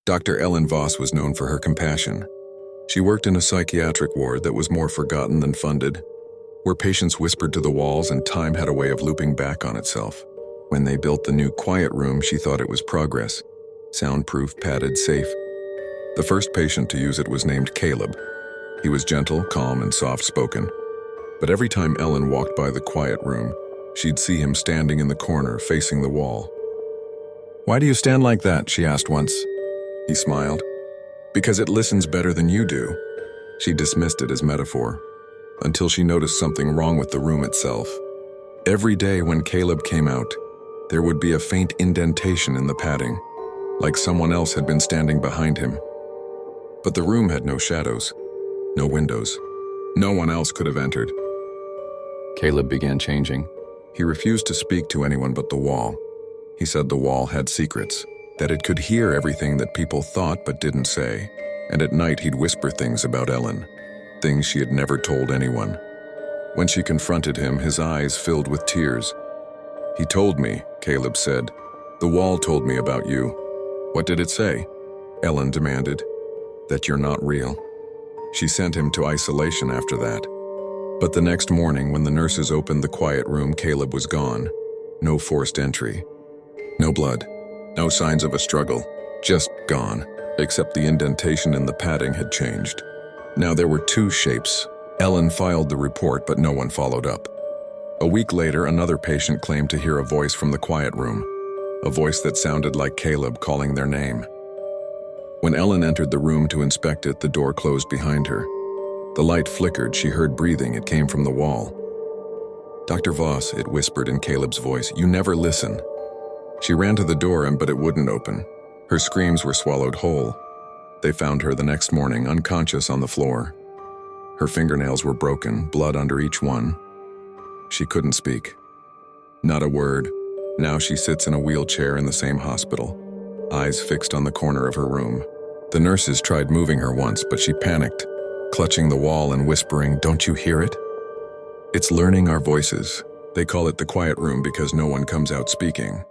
Dr. Ellen Voss was known for her compassion. She worked in a psychiatric ward that was more forgotten than funded, where patients whispered to the walls and time had a way of looping back on itself. When they built the new quiet room, she thought it was progress. Soundproof, padded, safe. The first patient to use it was named Caleb. He was gentle, calm, and soft-spoken. But every time Ellen walked by the quiet room, she'd see him standing in the corner, facing the wall. "Why do you stand like that?" she asked once. He smiled. "Because it listens better than you do." She dismissed it as metaphor, until she noticed something wrong with the room itself. Every day when Caleb came out, there would be a faint indentation in the padding, like someone else had been standing behind him. But the room had no shadows, no windows. No one else could have entered. Caleb began changing. He refused to speak to anyone but the wall. He said the wall had secrets, that it could hear everything that people thought but didn't say, and at night he'd whisper things about Ellen, things she had never told anyone. When she confronted him, his eyes filled with tears. "He told me," Caleb said. "The wall told me about you." "What did it say?" Ellen demanded. "That you're not real." She sent him to isolation after that. But the next morning, when the nurses opened the quiet room, Caleb was gone. No forced entry. No blood. No signs of a struggle. Just gone. Except the indentation in the padding had changed. Now there were two shapes. Ellen filed the report, but no one followed up. A week later, another patient claimed to hear a voice from the quiet room. A voice that sounded like Caleb calling their name. When Ellen entered the room to inspect it, the door closed behind her. The light flickered. She heard breathing. It came from the wall. "Dr. Voss," it whispered in Caleb's voice, "you never listen." She ran to the door, but it wouldn't open. Her screams were swallowed whole. They found her the next morning, unconscious on the floor. Her fingernails were broken, blood under each one. She couldn't speak. Not a word. Now she sits in a wheelchair in the same hospital, eyes fixed on the corner of her room. The nurses tried moving her once, but she panicked, clutching the wall and whispering, "Don't you hear it? It's learning our voices." They call it the quiet room because no one comes out speaking.